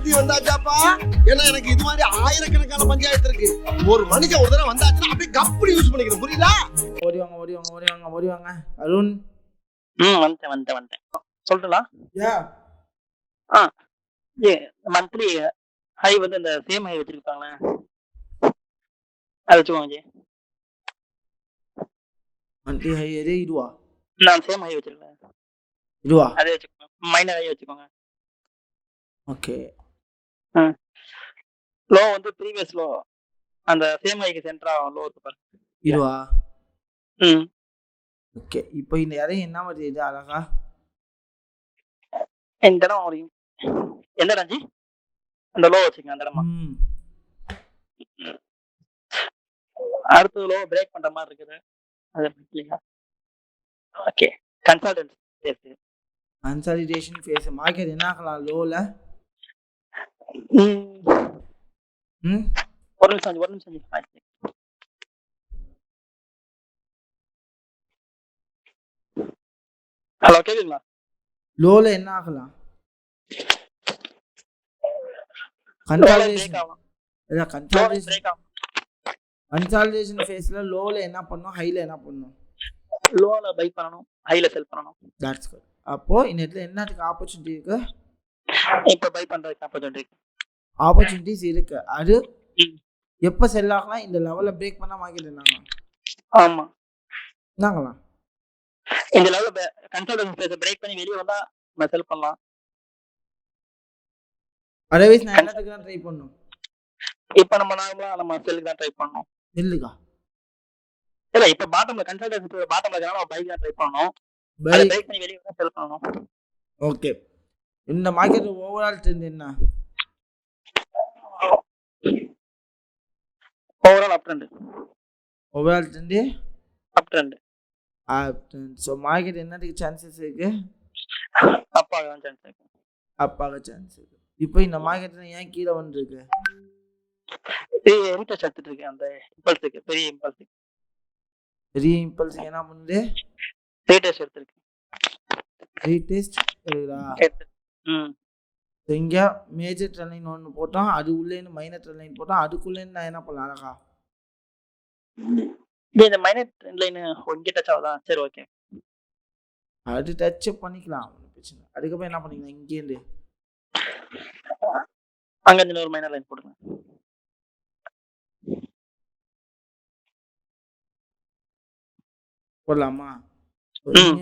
புத்தி வந்தாச்சாப்பா. ஏன்னா எனக்கு இது மாதிரி ஆயிரக்கணக்கான பஞ்சாயத்து இருக்கு. ஒரு மனுஷன் ஒரு தடவை வந்தாச்சுன்னா அப்படியே கப்படி யூஸ் பண்ணிக்கணும். புரியுதா? ஓடி வாங்க அருண். வந்துட்டேன் சொல்லலாம். மந்த்லி ஹை வந்து இந்த சேம் ஹை வச்சிருக்காங்களே அதை வச்சுக்கோங்க ஜி. மந்த்லி ஹை எது இதுவா? நான் சேம் ஹை வச்சிருக்கேன். இதுவா? அதே வச்சுக்கோங்க. மைனர் ஹை வச்சுக்கோங்க. ஓகே. லோ வந்து ப்ரீவியஸ் லோ அந்த சேம் ஹைக்கு சென்டரா லோ இருக்கு பாருங்க. இதுவா? ம் ஓகே. இப்போ இந்த இடம் என்ன மாதிரி இது அழகா? இந்த இடம் ஒரு எந்த இடம் ஜி? அந்த லோ வச்சுக்கோங்க அந்த இடமா. அடுத்த லோ பிரேக் பண்ற மாதிரி இருக்குது. அது இல்லையா? ஓகே. கன்சாலிடேஷன் ஃபேஸ் மார்க்கெட் என்ன ஆகலாம் லோல? ஒரு நிமிஷம் ஹலோ கேக்குங்களா? லோல என்ன ஆகலாம்? கன்சாலிடேஷன் ஃபேஸ்ல லோல என்ன பண்ணும், ஹைல என்ன பண்ணும்? லோல பை பண்ணனும், ஹைல செல் பண்ணனும். That's good. அப்போ இந்த இடத்துல என்னத்துக்கு ஆப்பர்ச்சுனிட்டி இருக்கு? இப்ப பை பண்றதுக்கு ஆப்பர்ச்சுனிட்டிஸ் இருக்கு. அது எப்ப செல் ஆகலாம்? இந்த லெவல்ல பிரேக் பண்ணா மார்க்கெட் என்னங்க? ஆமா என்னங்கலாம் இந்த லெவல்ல கன்சாலிடேஷன் ஃபேஸ் பிரேக் பண்ணி வெளிய வந்தா நம்ம செல் பண்ணலாம். அதர்வைஸ் நான் என்னத்துக்கு தான் ட்ரை பண்ணனும்? இப்போ நம்ம நார்மலா நம்ம செல்லுக்கு தான் ட்ரை பண்ணனும். செல்லுக்கா? இல்ல இப்ப பாட்டம்ல கன்சாலிடேஷன் பாட்டம்ல இருக்கனால நம்ம பை தான் ட்ரை பண்ணனும். பை பிரேக் பண்ணி வெளிய வந்தா செல் பண்ணனும். ஓகே. இந்த மார்க்கெட் ஓவரால் ட்ரெண்ட் என்ன? ஓவரால் அப் ட்ரெண்ட். ஓவரால் ட்ரெண்ட் அப் ட்ரெண்ட். சோ மார்க்கெட் என்னத்துக்கு சான்சஸ் இருக்கு? அப்பாக தான் சான்ஸ் இருக்கு. அப்பாக சான்ஸ் இருக்கு. இப்போ இந்த மார்க்கெட்ல ஏன் கீழ வந்திருக்கு? ரீடெஸ்ட் எடுத்துட்டு இருக்கு. அந்த இம்பல்ஸ்க்கு பெரிய இம்பல்ஸ் என்ன பண்ணுது? ரீடெஸ்ட் எடுத்துருக்கு. ரீடெஸ்ட் இருக்குடா. இங்க மேஜர் ட்ரெண்ட் லைன் ஒன்று போட்டோம், அது உள்ளே மைனர் ட்ரெண்ட் லைன் போட்டோம், அதுக்குள்ளே நான் என்ன பண்ணலாம் அழகா? இந்த மைனர் ட்ரெண்ட் லைன் இங்கே டச் ஆகுதா? சரி ஓகே. அது டச் பண்ணிக்கலாம், ஒன்றும் பிரச்சனை. அதுக்கப்புறம் என்ன பண்ணிக்கலாம்? இங்கேருந்து அங்கே ஒரு மைனர் லைன் போடுங்க. போடலாமா?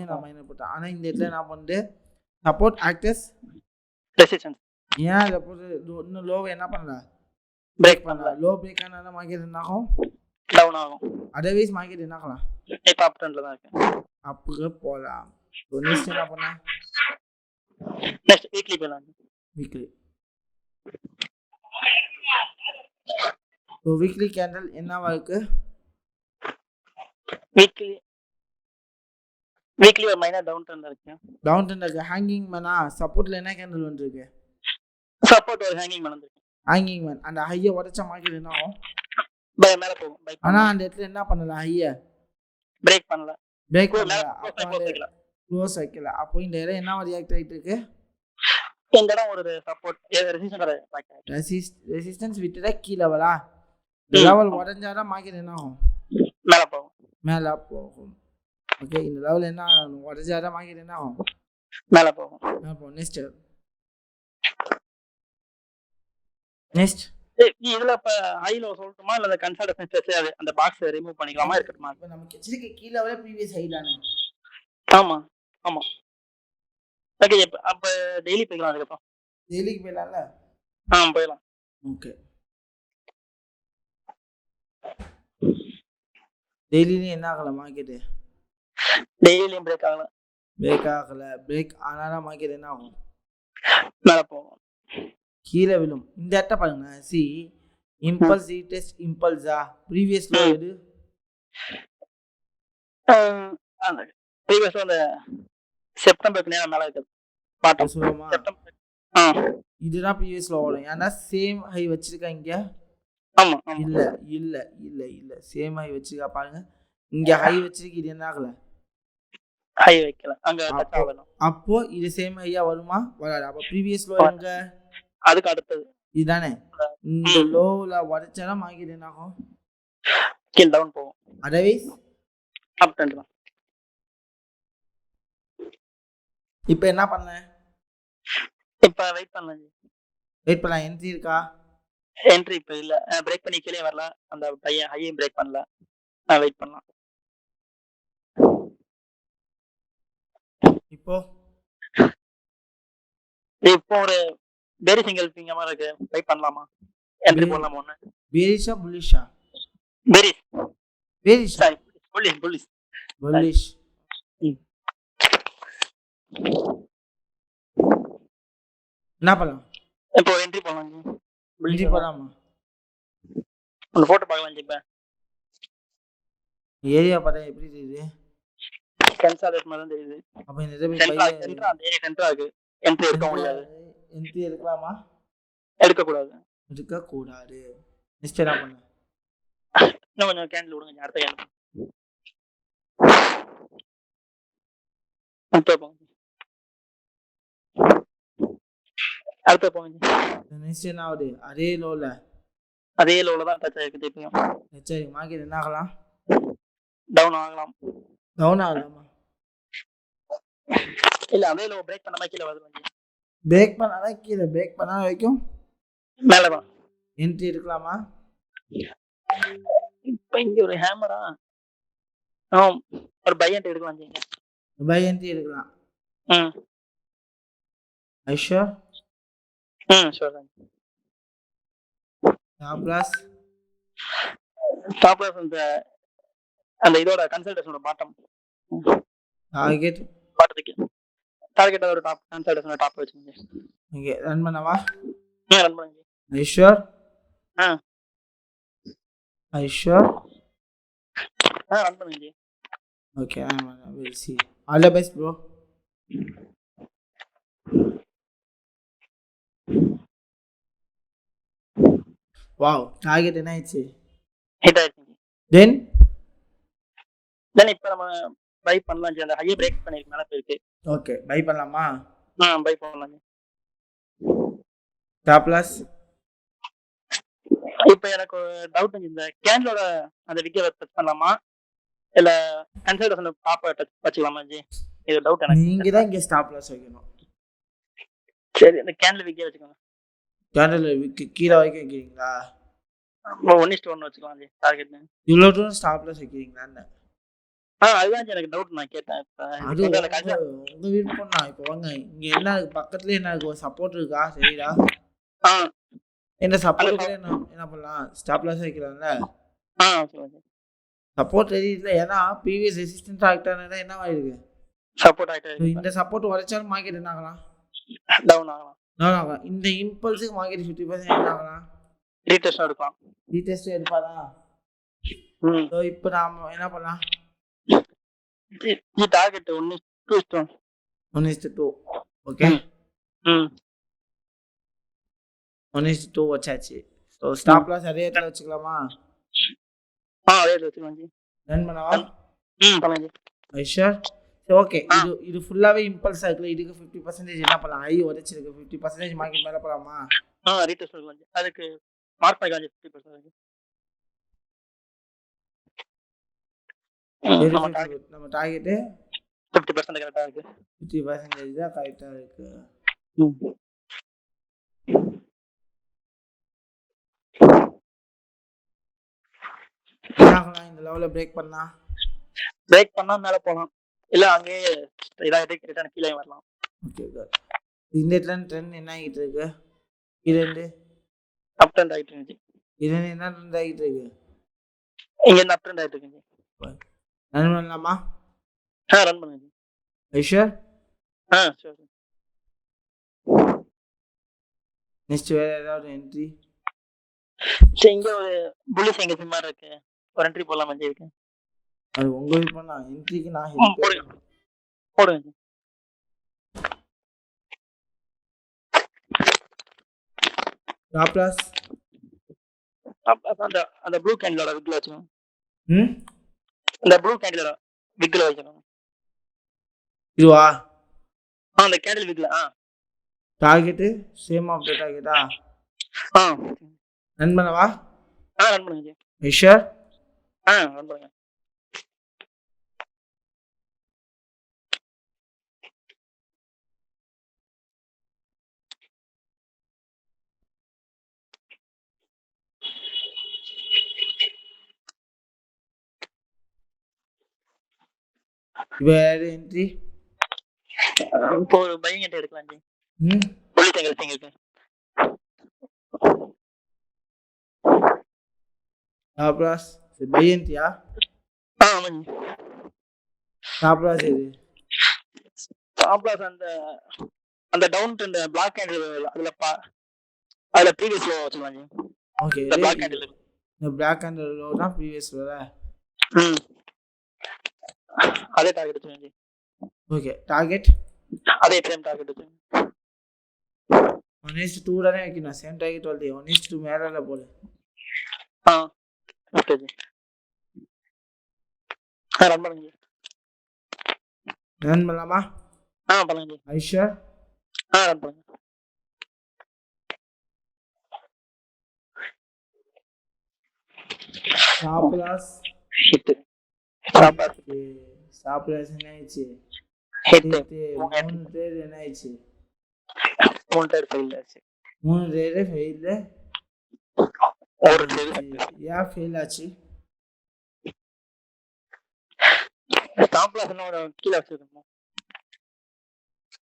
நான் மைனர் போட்டேன். ஆனால் இந்த இடத்துல நான் பண்ணிட்டு சப்போர்ட் ஆக்டர்ஸ் ரெசிஸ்டன்ஸ் ஏன் அதை போட்டு இன்னும் லோவை என்ன பண்ணல? பிரேக் பண்ணல. லோ பிரேக் ஆனால மார்க்கெட் என்ன ஆகும்? டவுன் ஆகும். அதர்வைஸ் மார்க்கெட் என்ன ஆகலாம்? இப்போ அப் ட்ரெண்ட்ல தான் இருக்கு. அப்புக்கு போகலாம். நெக்ஸ்ட் என்ன பண்ண? நெக்ஸ்ட் வீக்லி போலாம். வீக்லி. ஸோ வீக்லி கேண்டல் என்னவா இருக்கு? வீக்லி ஒரு மைனர் டவுன் ட்ரெண்ட் இருக்கு. டவுன் ட்ரெண்ட் இருக்கு. ஹேங்கிங் மேனா சப்போர்ட்ல என்ன கேண்டல் வந்திருக்கு? சப்போர்ட் ஒரு ஹேங்கிங் மேன் வந்திருக்கு. ஹேங்கிங் மேன் அந்த ஹையை உடைச்ச மார்க்கெட் என்ன ஆகும்? பை மேல போகும். பை ஆனா அந்த இடத்துல என்ன பண்ணல? ஹையை பிரேக் பண்ணல. க்ளோஸ் வைக்கல. அப்போ இந்த இடம் என்ன ரியாக்ட் ஆயிட்டு இருக்கு? இந்த இடம் ஒரு சப்போர்ட் ரெசிஸ்டன்ஸ் விட்டுட்டா கீழ லெவலா? லெவல் உடைஞ்சாதான் மார்க்கெட் என்ன ஆகும்? மேல போகும். ஓகே. இந்த லெவல் என்ன ஆகும்? உடைஞ்சாதான் மார்க்கெட் என்ன ஆகும்? மேல போகும். நெக்ஸ்ட் இதுல இப்ப ஹை லோ சொல்லட்டுமா இல்ல அந்த கன்சாலிடேஷன் ஃபேஸ் அந்த பாக்ஸ் ரிமூவ் பண்ணிக்கலாமா இருக்கட்டுமா? இப்போ நமக்கு எச்சரிக்கை கீழ லெவலே ப்ரீவியஸ் ஹை தானே? ஆமா. ஓகே. அப்ப டெய்லி போய்க்கலாம். அதுக்கப்புறம் டெய்லிக்கு போயிடலாம்ல? போயிடலாம். ஓகே. டெய்லியும் என்ன ஆகல மார்க்கெட்டு? டெய்லியும் பிரேக் ஆகல. பிரேக் ஆனாலும் மார்க்கெட் என்ன ஆகும்? மேல போகும். கீழே விழும். இந்த இடத்த பாருங்க. சி இம்பல்ஸ் ரீடெஸ்ட் இம்பல்ஸா? ப்ரீவியஸ் லோ எது? அந்த ப்ரீவியஸ் அந்த செப்டம்பருக்கு நேரா மேல இருக்குது. Bottom September. இதுதான் ப்ரீவியஸ் லோ வரும். ஏன்னா சேம் ஹை வச்சிருக்கேன் இங்க. ஆமா. இல்ல சேம் ஹை வச்சிருக்கா பாருங்க. இங்க ஹை வச்சிருக்கு. இது என்ன ஆகல? ஹை வைக்கல. அங்க டச் ஆகணும். அப்போ இது சேம் ஹையா வருமா? வராது. அப்ப ப்ரீவியஸ் லோ எங்க? அதுக்கு அடுத்தது இதுதானே இந்த லோவில் உடச்சாலும் மார்க்கெட் என்ன ஆகும் கீழ் டவுன் போகும் அதர்வைஸ் அப் ட்ரெண்ட் தான் இப்போ என்ன பண்ண இப்போ வெயிட் பண்ணலாம் ஜி வெயிட் பண்ணலாம் என்ட்ரி இருக்கா என்ட்ரி இப்போ இல்லை பிரேக் பண்ணி கீழே வரலாம் அந்த பையன் ஹையும் பிரேக் பண்ணல வெயிட் பண்ணலாம் இப்போ இப்போ ஒரு பேரி சிங்கிள் பிங்க மாதிரி இருக்கு வெயிட் பண்ணலாமா என்ட்ரி போடலாமா ஒன்று பேரிஷா புல்லிஷா பேரி பேரிஷா சாரி புல்லிஷ் புல்லிஷ் புல்லிஷ் என்ன பண்ணலாம் இப்போ என்ட்ரி போடலாம் என்ட்ரி போடலாமா ஒன்று போட்டு பார்க்கலாம் ஜி இப்போ ஏரியா பார்த்தா எப்படி தெரியுது கன்சாலேட் மாதிரி தான் தெரியுது அப்போ இந்த இதை சென்ட்ரா அந்த ஏரியா சென்ட்ரா இருக்கு என்ட்ரி எடுக்க முடியாது என்ட்ரி எடுக்கலாமா எடுக்கக்கூடாது எடுக்கக்கூடாது நெக்ஸ்ட் என்ன பண்ண இன்னும் கொஞ்சம் கேண்டில் விடுங்க அடுத்த கேண்டில் அடுத்த போங்க நெக்ஸ்ட் என்ன ஆகுது அதே லோவில் அதே லோவில் தான் டச் ஆகிருக்கு திருப்பியும் சரி மார்க்கெட் என்ன ஆகலாம் டவுன் ஆகலாம் டவுன் ஆகலாமா இல்லை அதே லோ பிரேக் பண்ணாமல் கீழே வருது பிரேக் பண்ணாதான் கீழே பிரேக் பண்ணா வரைக்கும் மேலே தான் என்ட்ரி எடுக்கலாமா இப்போ இங்கே ஒரு ஹேமரா ஒரு பை என்ட்ரி எடுக்கலாம் ஜி பை என்ட்ரி எடுக்கலாம் ஐஷா ஷூர் டாப் லாஸ் அந்த இதோட கன்சல்டேஷனோட பாட்டம் டார்கெட் பாட்டத்துக்கு டார்கெட் ஒரு டாப் கன்சல்டேஷனோட டாப் வச்சுங்க இங்கே ரன் பண்ணவா ரன் பண்ணுங்க ஐஷா ஐஷா ரன் பண்ணுங்க G okay we'll see all the best bro wow target என்ன ஆயிடுச்சு ஹிட் ஆயிடுச்சு then இப்போ நம்ம பை பண்ணலாம் ஜி அந்த ஹையை பிரேக் பண்ணிருக்கு மேலே போயிருக்கு ஓகே பை பண்ணலாமா பை பண்ணலாம் ஜி டாப் லாஸ் இப்போ எனக்கு டவுட் இந்த கேண்டலோட அந்த விக்கெட் டச் பண்ணலாமா இல்ல கன்சல்டேஷன் டாப் டச் வச்சுக்கலாமா ஜி இது டவுட் எனக்கு நீங்க தான் இங்க ஸ்டாப் லாஸ் வைக்கணும் சரி அந்த கேண்டில் விக்கெட் வச்சுக்கோங்க கேண்டில் கீழே வரைக்கும் வைக்கிறீங்களா 1:1 வச்சுக்கலாம் ஜி டார்கெட் இவ்வளோ தூரம் ஸ்டாப் லாஸ் வைக்கிறீங்களான்னு அதுதான் எனக்கு டவுட் நான் கேட்டேன் அது உங்க விருப்பம் தான் இப்போ வாங்க இங்க என்ன பக்கத்துலயே என்ன இருக்கு சப்போர்ட் இருக்கா சரிடா என்ன சப்போர்ட் என்ன பண்ணலாம் ஸ்டாப் லாஸ் வைக்கலாம்ல சப்போர்ட் தெரியல ஏன்னா ப்ரீவியஸ் ரெசிஸ்டன்ஸ் ஆகிட்டானா என்ன ஆயிருக்கு சப்போர்ட் ஆயிட்டு இந்த சப்போர்ட் உடைச்சாலும் மார்க்கெட் என்ன ஆகலாம் டவுன் ஆகலாம் டவுன் ஆகலாம் இந்த இம்பல்ஸுக்கு மார்க்கெட் 50% என்ன ஆகலாம் ரீடெஸ்ட் எடுக்கலாம் ரீடெஸ்ட் எடுப்பாரா ஸோ இப்போ நாம என்ன பண்ணலாம் ஜி டார்கெட் 1:2 ஓகே 1:2 வச்சாச்சு ஸோ ஸ்டாப் லாஸ் அதே இடத்துல வச்சுக்கலாமா அதே இடத்துல வச்சுக்கலாம் ஜி ரன் பண்ணவா பண்ணலாம் ஜி ஐஷா சரி ஓகே இது ஃபுல்லாவே இம்பல்ஸ் ஆகுது இதுக்கு 50% என்ன பண்ணலாம் ஐ உடைச்சிருக்கு 50% மார்க்கெட் மேலே போகலாமா ரீடெஸ்ட் எடுக்கலாம் ஜி அதுக்கு மார்க் பண்ணிக்கலாம் ஜி 50% நம்ம டார்கெட் 50% கரெக்டா இருக்கு 50% தான் கரெக்டா இருக்கு இந்த லெவல்ல பிரேக் பண்ணா மேல போலாம் இல்ல அங்கே இதாயிட்டு ரிட்டர்ன் கீழே வரலாம் ஓகே குட் இந்த ட்ரெண்ட் என்ன ஆகிட்டு இருக்கு இரண்டு அப் ட்ரெண்ட் ஆயிட்டு இருக்கு இரண்டு என்ன ட்ரெண்ட் ஆகிட்டு இருக்கு இங்க என்ன அப் ட்ரெண்ட் ஆயிட்டு இருக்கு ரன் பண்ணலாமா ரன் பண்ணுங்க ஐஷர் சரி நெக்ஸ்ட் வேற ஏதாவது என்ட்ரி இங்க ஒரு புல்லிஷ் எங்க சிம்மா இருக்கு ஒரு என்ட்ரி போடலாம் மஞ்சள் இருக்கு அது உங்க விருப்பம் தான் என்ட்ரிக்கு நான் ஹெல்ப் போடுங்க ஸ்டாப் லாஸ் அந்த அந்த ப்ளூ கேண்டிலோட விக்ல வச்சுக்கோங்க இந்த ப்ளூ கேண்டிலோட விக்ல வைக்கணும் இதுவா அந்த கேண்டில் விக்ல டார்கெட்டு சேம் ஆஃப் த டார்கெட்டா ஆ ரன் பண்ணவா ரன் பண்ணுங்க ஜி. ஐஷர் ரன் பண்ணுங்க. வேறு என்ட்ரி இப்போ ஒரு பையிங் என்ட்ரி எடுக்கலாம் ஜி. சொல்லிட்டேங்க எங்களுக்கு. டாப்லாஸ் பை என்ட்ரியா ஆமாம் ஜி. டாப்லாஸ் எது டாப்லாஸ் அந்த டவுன் ட்ரெண்ட் பிளாக் கேண்டில் அதுல ப்ரீவியஸ் லோ வச்சுக்கலாம் ஜி. ஓகே இந்த பிளாக் கேண்டில். இந்த பிளாக் அண்ட் லோ தான் ப்ரீவியஸ் லோ அதே டார்கெட் வச்சுக்கலாம் ஜி. ஓகே டார்கெட் அதே சேம் டார்கெட் வச்சுக்கலாம். 1:2 தானே வைக்கணும் சேம் டார்கெட் வருது 1:2 மேலே போடு ஓகே ஜி. ரன் பண்ணுங்க ஜி. ரன் பண்ணலாமா பண்ணுங்க ஜி. ஐஷர் ரன் பண்ணுங்க. டாப்லாஸ் ஹிட். டாப்லாஸ் என்ன ஆயிடுச்சு ஹிட். 3 ட்ரேட் என்ன ஆயிடுச்சு 3 ட்ரேட் ஃபெயில் ஆச்சு. 3 ட்ரேட் ஃபெயில் ஒரு ட்ரேட் ஏன் ஃபெயில் ஆச்சு ஸ்டாப் லாஸ் என்ன கீழே வச்சிருக்கோம்.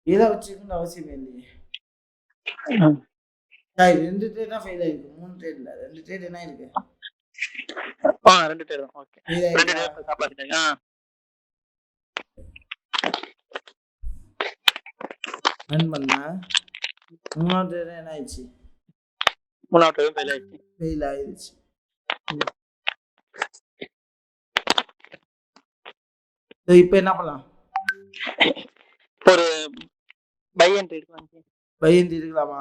கீழே வச்சிருக்கணும்னு அவசியம் இல்லையே 2 ட்ரேட் தான் ஃபெயில் ஆயிருக்கு 3 ட்ரேட் இல்ல 2 ட்ரேட் என்ன இருக்கு 2 ட்ரேட் தான். ஓகே 2 ட்ரேட் ஸ்டாப் லாஸ் இருக்கு. ரன் பண்ணா 3 ட்ரேட் என்ன ஆயிடுச்சு 3 ட்ரேட் ஃபெயில் ஆயிடுச்சு. ஃபெயில் ஆயிடுச்சு. இப்போ என்ன பண்ணலாம் ஒரு பை என்ட்ரி எடுக்கலாம் ஜி. பை என்ட்ரி எடுக்கலாமா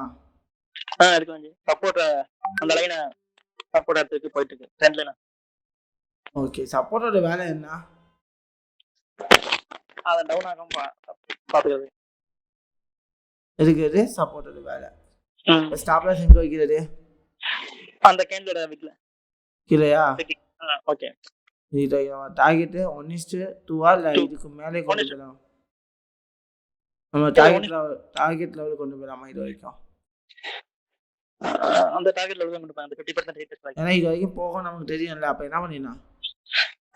எடுக்கலாம் ஜி. சப்போர்ட் அந்த லைனை சப்போர்ட் எடுத்துக்கு போயிட்டு இருக்கு ட்ரெண்ட் லைன். ஓகே சப்போர்ட்டோட வேலை என்ன அத டவுன் ஆகாம பாத்துக்கிறது. இருக்குது சப்போர்ட்டோட வேலை. ஸ்டாப் லாஸ் எங்க வைக்கிறது அந்த கேண்டலோட வீட்ல கீழயா ஓகே. இது டார்கெட் 1:2 இல்ல இதுக்கு மேலே கொண்டு போகலாம். நம்ம டார்கெட் லெவல் கொண்டு போகலாமா இது வரைக்கும் அந்த டார்கெட் லெவல் கொண்டு போய் அந்த 50% ரீடெஸ்ட் வரைக்கும். ஏன்னா இது வரைக்கும் போக நமக்கு தெரியும்ல அப்ப என்ன பண்ணிடலாம்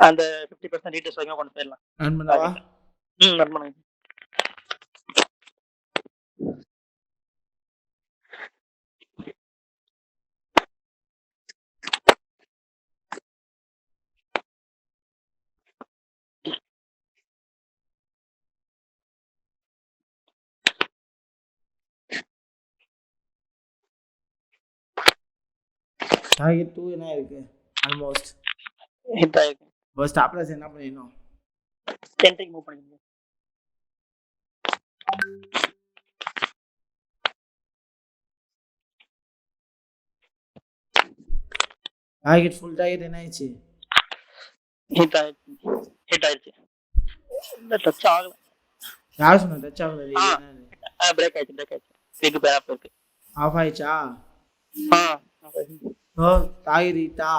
அந்த 50% ரீடெஸ்ட் வரைக்கும் கொண்டு போயிடலாம். ரன் பண்ணவா ரன் பண்ணுங்க. டார்கெட் 2 என்ன இருக்கு ஆல்மோஸ்ட் ஹிட் ஆயிருக்கு. பஸ் ஸ்டாப் லாஸ் என்ன பண்ணிடணும் சென்ட்ரிங் மூவ் பண்ணிக்கங்க. டார்கெட் ஃபுல் டார்கெட் என்ன ஆயிடுச்சு ஹிட் ஆயிடுச்சு. இந்த டச் ஆகல. யார் சொன்ன டச் ஆகல பிரேக் ஆயிடுச்சு. ஸ்பீக் பேக் இருக்கு. ஆஃப் ஆயிடுச்சா ஓ டார்கெட் ஹிட்டா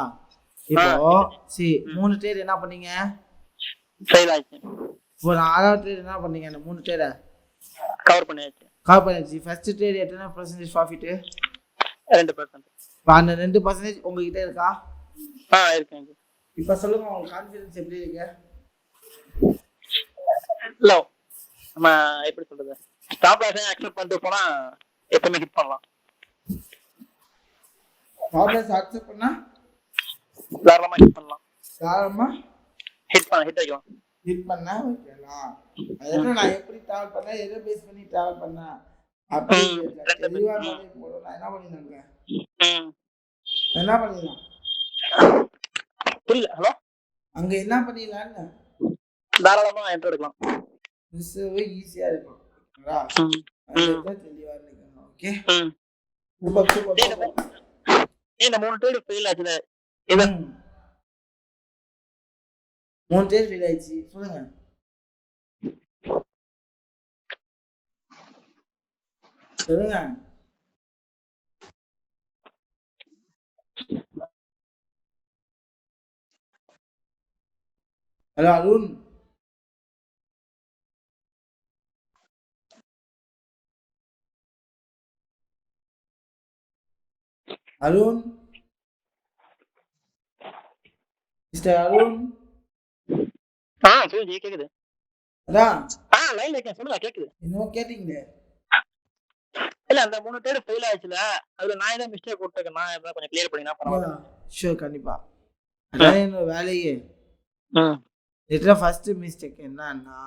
இப்போ சி 3 ட்ரேட் என்ன பண்ணீங்க ஃபெயில் ஆயிடுச்சு. இப்போ 4வது ட்ரேட் என்ன பண்ணீங்க அந்த 3 ட்ரேட கவர் பண்ணியாச்சு. ஃபர்ஸ்ட் ட்ரேட் எத்தனை % ப்ராஃபிட் 2%. அந்த 2% உங்ககிட்ட இருக்கா இருக்குங்க. இப்போ சொல்லுங்க உங்களுக்கு கான்ஃபிடன்ஸ் எப்படி இருக்கு லோ நம்ம எப்படி சொல்றது ஸ்டாப் லாஸ் அக்செப்ட் பண்ணிட்டு போனா எப்பவுமே ஹிட் பண்ணலாம். ஸ்டாப் லாஸ் அக்செப்ட் பண்ணா தாராளமா ஹிட் பண்ணலாம். ஹிட் ஆகிக்கலாம். ஹிட் பண்ணா ஓகேலாம். அதனால நான் எப்படி டிராவல் பண்ணேன் எதை பேஸ் பண்ணி டிராவல் பண்ணேன் அப்படி தெளிவா பண்ணி போறோம். நான் என்ன பண்ணினாங்க என்ன பண்ணிடலாம் புரியல. ஹலோ அங்க என்ன பண்ணிடலான்னு தாராளமா என்ட்ரி எடுக்கலாம். மிஸ்ஸவே ஈஸியா இருக்கும். தெளிவா இருக்கணும். ஓகே இந்த 3 ட்ரேட் ஃபெயில் ஆச்சுல 3 ட்ரேட் ஃபெயில் ஆயிடுச்சு சொல்லுங்க. சொல்லுங்க. ஹலோ அருண். அருண் மிஸ்டர் அருண். சொல்லுங்க ஜி, கேக்குது. அதான் லைன்ல இருக்கேன், சொல்லுங்க, கேக்குது. என்னமோ கேட்டீங்களே. இல்ல அந்த 3 ட்ரேட் ஃபெயில் ஆயிடுச்சுல, அதுல நான் ஏதாவது மிஸ்டேக் போட்டுருக்கேன், நான் ஏதாவது கொஞ்சம் கிளியர் பண்ணினா பரவாயில்ல. ஷூர், கண்டிப்பா. அதான் என்னோட வேலையே. இதுல ஃபர்ஸ்ட் மிஸ்டேக் என்னன்னா,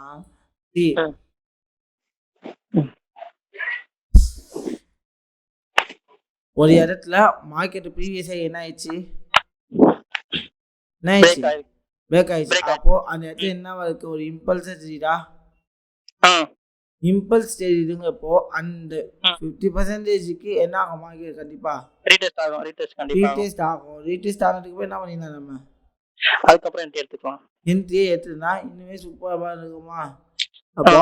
ஒரு இடத்துல மார்க்கெட் ப்ரீவியஸா என்ன ஆயிடுச்சு, பிரேக் ஆயிடுச்சு. அப்போ அந்த இடத்துல என்ன இருக்கு, ஒரு இம்பல்ஸ் தெரியுதா, இம்பல்ஸ் தெரியுதுங்கப்போ அந்த 50%க்கு என்ன ஆகும், மார்க்கெட் கண்டிப்பா ரீடெஸ்ட் ஆகும். ரீடெஸ்ட் ஆனதுக்கு போய் என்ன பண்ணிடலாம், நம்ம அதுக்கப்புறம் என்ட்ரி எடுத்துக்கலாம். என்ட்ரியே எடுத்துனா இன்னுமே சூப்பரா இருக்குமா. அப்போ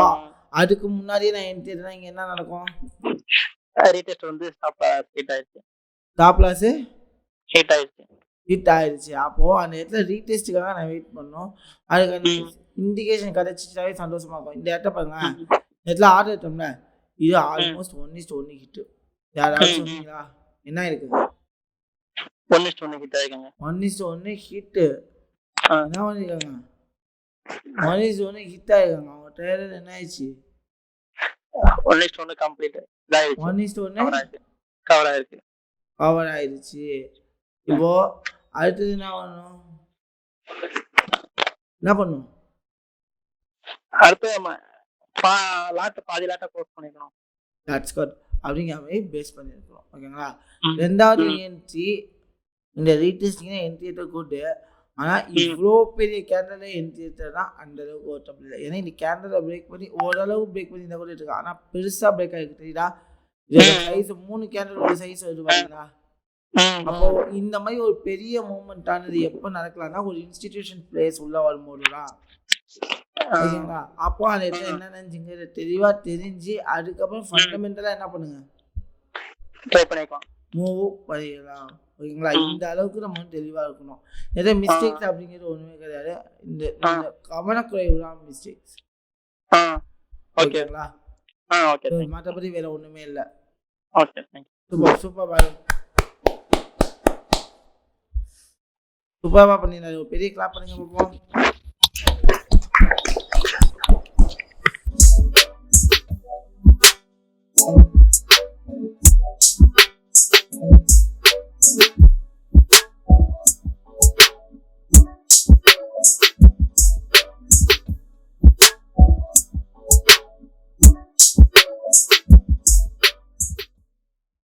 அதுக்கு முன்னாடியே நான் என்ட்ரி எடுத்தா இங்க என்ன நடக்கும், ரீடெஸ்ட் வந்து ஸ்டாப் ஆயிடுச்சு. ஸ்டாப் லாஸ் ஹிட் ஆயிடுச்சு. அப்போ அந்த இடத்துல ரீடெஸ்ட்டுக்காக நான் வெயிட் பண்ணோம். அதுக்கு இண்டிகேஷன் கிடைச்சிட்டாவே சந்தோஷமா இருக்கும். இந்த இடத்த பாருங்க, இடத்துல ஆர்டர் எடுத்தோம்ல, இது ஆல்மோஸ்ட் 1:1 ஹிட். யாராவது சொன்னீங்களா என்ன இருக்குது, 1:1 ஹிட் ஆயிருக்காங்க. 1:1 ஹிட் என்ன பண்ணிருக்காங்க, 1:1 ஹிட் ஆயிருக்காங்க. அவங்க ட்ரேடர் என்ன ஆயிடுச்சு, 1:1 கம்ப்ளீட் 1:1 கவர் ஆயிடுச்சு. இப்போ அடுத்தது என்ன பண்ணும், அடுத்து பாதி லாட்டை க்ளோஸ் பண்ணிக்கணும். தட்ஸ் குட் அப்படிங்கிற மாதிரி பேஸ் பண்ணியிருக்கிறோம். ஓகேங்களா. ரெண்டாவது என்ட்ரி, இந்த ரீடெஸ்டிங் என்ட்ரி எடுத்த கூட்டு. ஆனால் இவ்வளோ பெரிய கேண்டலில் என்ட்ரி எடுத்ததுனா அந்த அளவுக்கு ஓட்டம் இல்லை. ஏன்னா இந்த கேண்டலை பிரேக் பண்ணி ஓரளவு பிரேக் பண்ணி இந்த கூட எடுத்துருக்காங்க. ஆனால் பெருசாக பிரேக் ஆகிருக்கு தெரியுதா, இதோட சைஸ் 3 கேண்டலோட சைஸ் வருது பார்த்தீங்களா. அப்போ இந்த மாதிரி ஒரு பெரிய மூவ்மெண்ட் ஆனது எப்போ நடக்கலாம்னா, ஒரு இன்ஸ்டிடியூஷன் பிளேஸ் உள்ள வரும்போதுதான். ஓகேங்களா. அப்போ அந்த இடத்துல என்ன நினைச்சுங்க தெளிவா தெரிஞ்சு அதுக்கப்புறம் ஃபண்டமெண்டலா என்ன பண்ணுங்க, ட்ரை பண்ணிக்கலாம், மூவ் பண்ணிடலாம். ஓகேங்களா. இந்த அளவுக்கு நம்ம தெளிவா இருக்கணும். ஏதோ மிஸ்டேக்ஸ் அப்படிங்கிறது ஒண்ணுமே கிடையாது. இந்த கவனக்குறைவு தான் மிஸ்டேக்ஸ். ஓகேங்களா. மற்றபடி வேற ஒண்ணுமே இல்லை. சூப்பர் பாய், சூப்பரா பண்ணிடுறாரு. பெரிய கிளாப் பண்ணுங்க பார்ப்போம்.